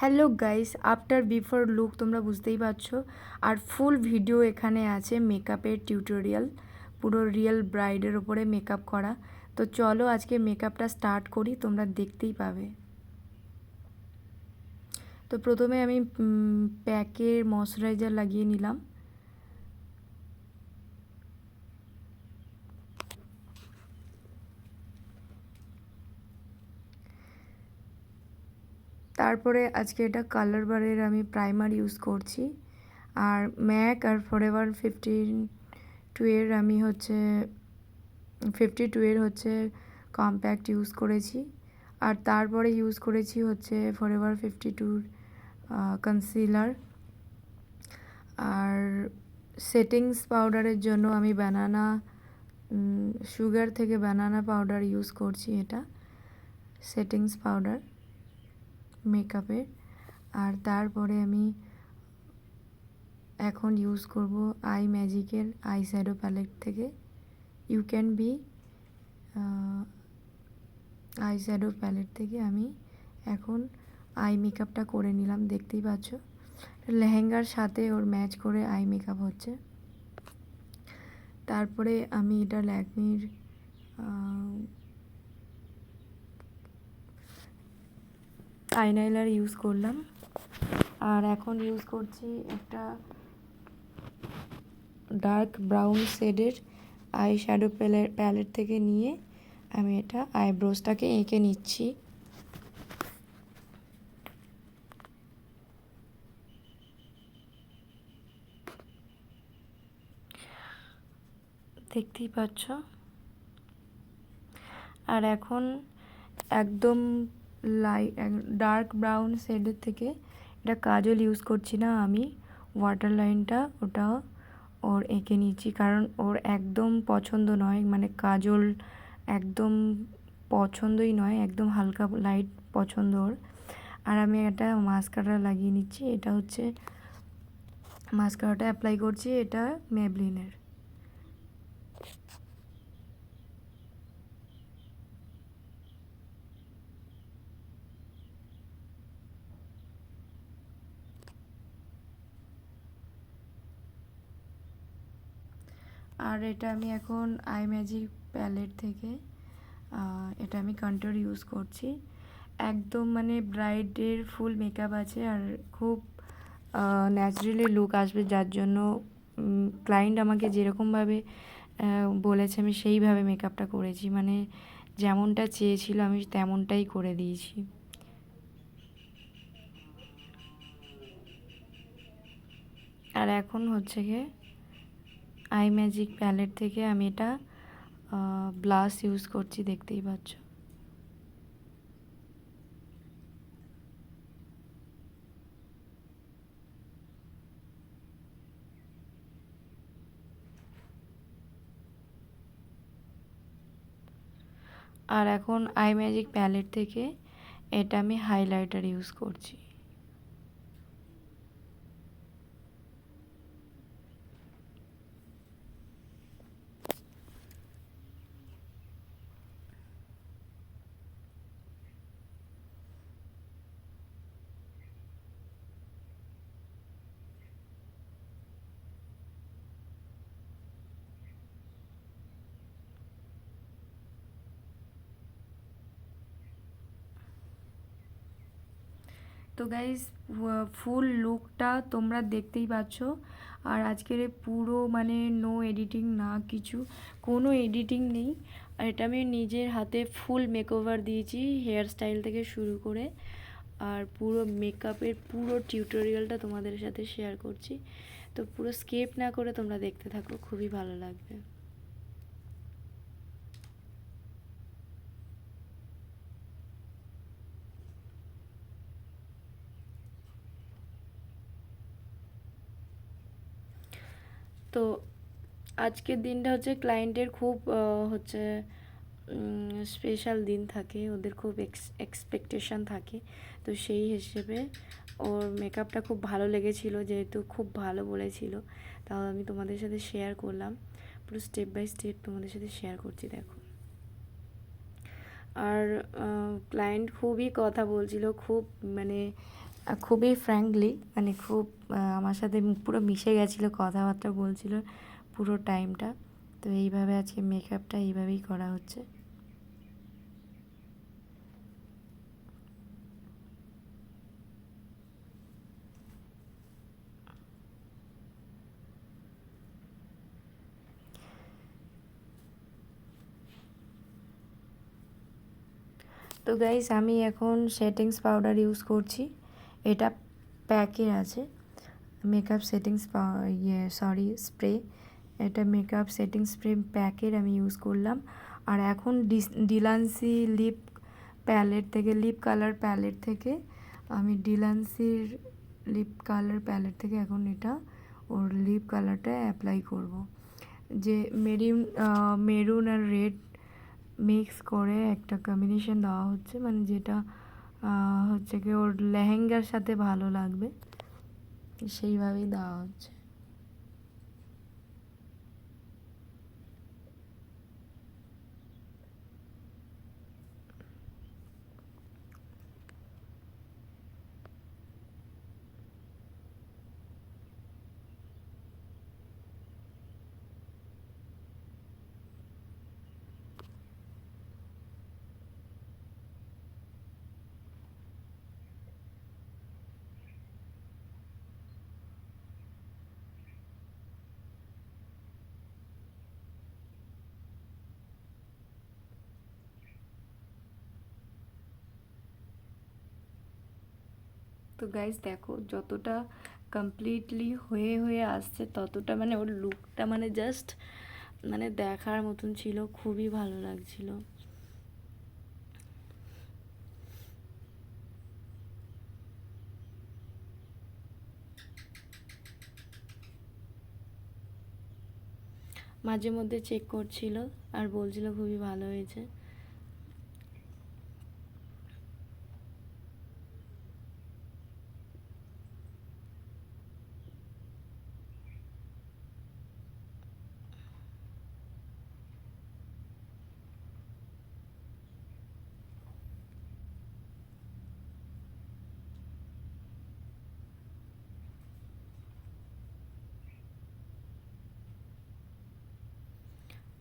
Hello guys, after before look তোমরা বুঝতেই পারছো। আর ফুল ভিডিও এখানে আছে মেকআপের টিউটোরিয়াল, পুরো রিয়েল ব্রাইডের ওপরে মেকআপ করা। তো চলো আজকে মেকআপটা স্টার্ট করি, তোমরা দেখতেই পাবে। তো প্রথমে আমি প্যাকের ময়শ্চারাইজার লাগিয়ে নিলাম। তারপরে আজকে এটা কালার বারের আমি প্রাইমার ইউজ করছি। আর ম্যাক আর ফরএভার 52 এর হচ্ছে কম্প্যাক্ট ইউজ করেছি। আর তারপরে ইউজ করেছি হচ্ছে ফরএভার 52 কনসিলার। আর সেটিংস পাউডারের জন্য আমি সুগার থেকে বানানা পাউডার ইউজ করছি, এটা সেটিংস পাউডার মেকআপের। আর তারপরে আমি এখন ইউজ করব আই ম্যাজিকের আই শ্যাডো প্যালেট থেকে you can be eye shadow palette থেকে আমি এখন আই মেকআপটা করে নিলাম। দেখতেই পাচ্ছ লেহেঙ্গার সাথে ওর ম্যাচ করে আই মেকআপ হচ্ছে। তারপরে আমি এটা ল্যাকমির আইলাইনার ইউজ করলাম। আর এখন ইউজ করছি একটা ডার্ক ব্রাউন শেডের আই শ্যাডো প্যালেট থেকে নিয়ে আমি এটা আইব্রোসটাকে এঁকে নিচ্ছি। দেখতেই পাচ্ছ। আর এখন একদম ডার্ক ব্রাউন শেডের থেকে এটা কাজল ইউজ করছি না, আমি ওয়াটার লাইনটা ওটা ওর এঁকে নিচ্ছি, কারণ ওর একদম পছন্দ নয়, মানে কাজল একদম পছন্দই নয়, একদম হালকা লাইট পছন্দ ওর। আর আমি একটা মাস্কারা লাগিয়ে নিচ্ছি, এটা হচ্ছে মাস্কারাটা অ্যাপ্লাই করছি, এটা মেবলিনের। আর এটা আমি এখন আই ম্যাজিক প্যালেট থেকে এটা আমি কন্ট্যুর ইউজ করছি। একদম মানে ব্রাইডের ফুল মেকআপ আছে আর খুব ন্যাচারালি লুক আসবে, যার জন্য ক্লায়েন্ট আমাকে যেরকমভাবে বলেছে আমি সেইভাবে মেকআপটা করেছি, মানে যেমনটা চেয়েছিল আমি তেমনটাই করে দিয়েছি। আর এখন হচ্ছে গিয়ে আই ম্যাজিক প্যালেট থেকে আমি এটা ব্লাশ ইউজ করছি, দেখতেই পাচ্ছ। আর এখন আই ম্যাজিক প্যালেট থেকে এটা আমি হাইলাইটার ইউজ করছি। তো গাইজ ফুল লুকটা তোমরা দেখতেই পাচ্ছ। আর আজকের পুরো মানে নো এডিটিং, না কিছু, কোনো এডিটিং নেই। আর এটা আমি নিজের হাতে ফুল মেকওভার দিয়েছি, হেয়ার স্টাইল থেকে শুরু করে। আর পুরো মেকআপের পুরো টিউটোরিয়ালটা তোমাদের সাথে শেয়ার করছি। তো পুরো স্কিপ না করে তোমরা দেখতে থাকো, খুবই ভালো লাগবে। তো আজকের দিনটা হচ্ছে ক্লায়েন্টের খুব হচ্ছে স্পেশাল দিন থাকে, ওদের খুব এক্সপেকটেশন থাকে। তো সেই হিসেবে ওর মেকআপটা খুব ভালো লেগেছিল, যেহেতু খুব ভালো বলেছিল, তাও আমি তোমাদের সাথে শেয়ার করলাম, পুরো স্টেপ বাই স্টেপ তোমাদের সাথে শেয়ার করছি, দেখো। আর ক্লায়েন্ট খুবই কথা বলছিল, খুব মানে খুবই ফ্র্যাঙ্কলি, মানে খুব আমার সাথে পুরো মিশে গেছিলো, কথাবার্তা বলছিল পুরো টাইমটা। তো এইভাবে আজকে মেকআপটা এইভাবেই করা হচ্ছে। তো গাইস, আমি এখন সেটিংস পাউডার ইউজ করছি। এটা প্যাকের আছে, মেকআপ সেটিংস স্প্রে। এটা মেকআপ সেটিং স্প্রে প্যাকের আমি ইউজ করলাম। আর এখন ডিলান্সি লিপ লিপ কালার প্যালেট থেকে আমি ডিলান্সির লিপ কালার প্যালেট থেকে এখন এটা ওর লিপ কালারটা অ্যাপ্লাই করব। যে মেরুন আর রেড মিক্স করে একটা কম্বিনেশন দেওয়া হচ্ছে, মানে যেটা হচ্ছে কি ওর লেহেঙ্গার সাথে ভালো লাগবে, সেইভাবেই দেওয়া হচ্ছে। তো গাইজ দেখো, যতটা কমপ্লিটলি হয়ে হয়ে আসছে ততটা মানে ওর লুকটা মানে জাস্ট মানে দেখার মতন ছিল, খুবই ভালো লাগছিল। মাঝে মধ্যে চেক করছিল আর বলছিল খুবই ভালো হয়েছে।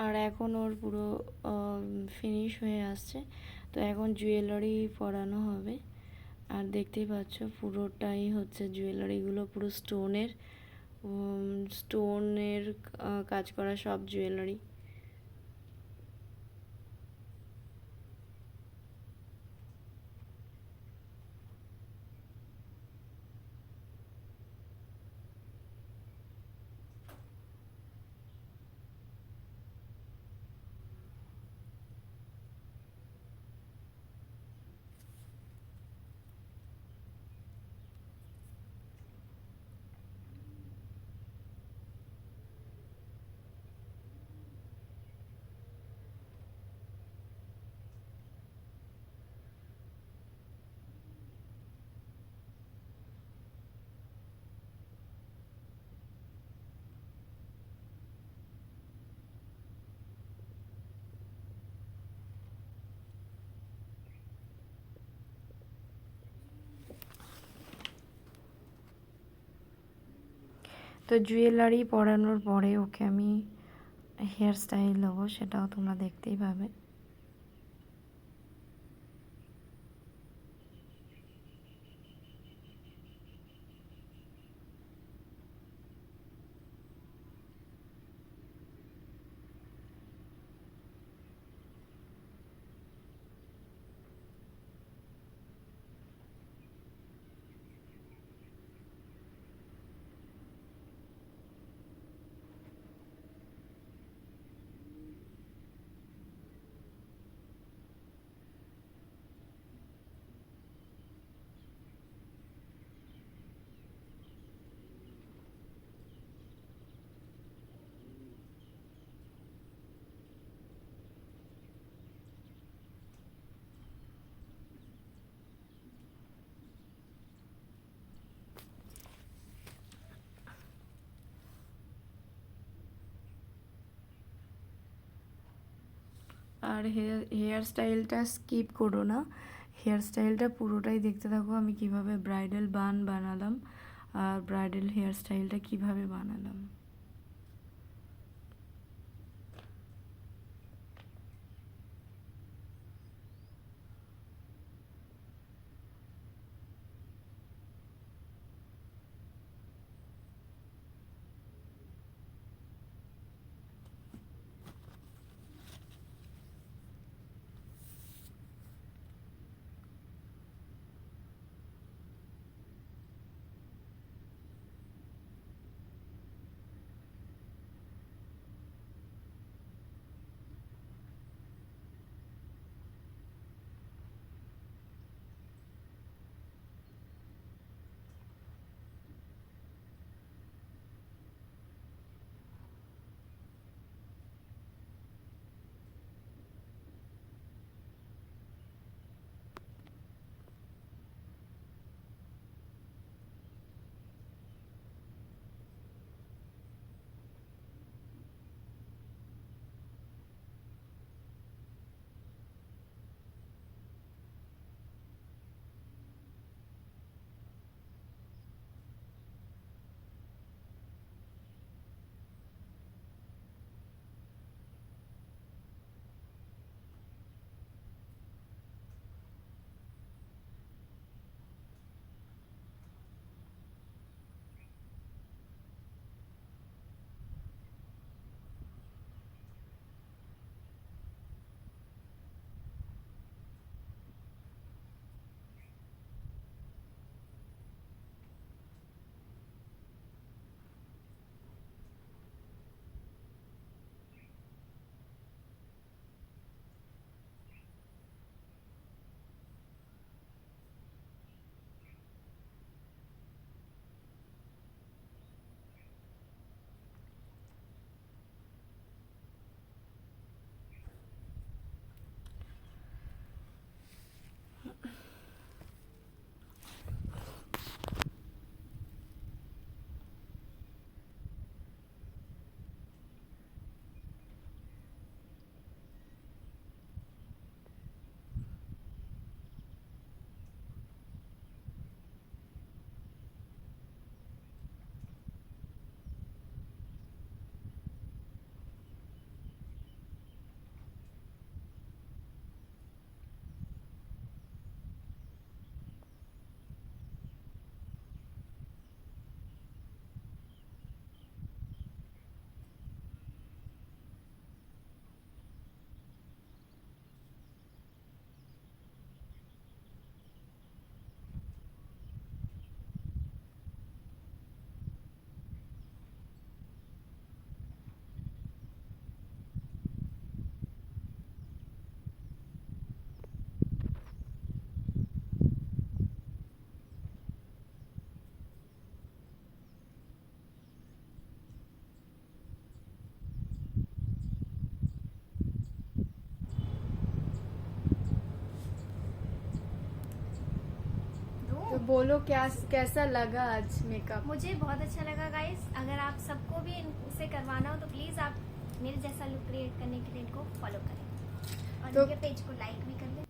আর এখন ওর পুরো ফিনিশ হয়ে আসছে। তো এখন জুয়েলারি পরানো হবে। আর দেখতেই পাচ্ছ পুরোটাই হচ্ছে জুয়েলারিগুলো পুরো স্টোনের কাজ করা সব জুয়েলারি। তো জুয়েলারি পরানোর পরে ওকে আমি হেয়ার স্টাইল দেবো, সেটাও তোমরা দেখতেই পাবে। আর হেয়ার স্টাইলটা স্কিপ করো না, হেয়ার স্টাইলটা পুরোটাই দেখতে থাকো আমি কিভাবে ব্রাইডাল বান বানালাম আর ব্রাইডাল হেয়ার স্টাইলটা কিভাবে বানালাম। तो बोलो क्या कैसा लगा आज मेकअप। मुझे बहुत अच्छा लगा गाइस। अगर आप सबको भी इसे करवाना हो तो प्लीज आप मेरे जैसा लुक क्रिएट करने के लिए इनको फॉलो करें और तो इनके पेज को लाइक भी कर लें।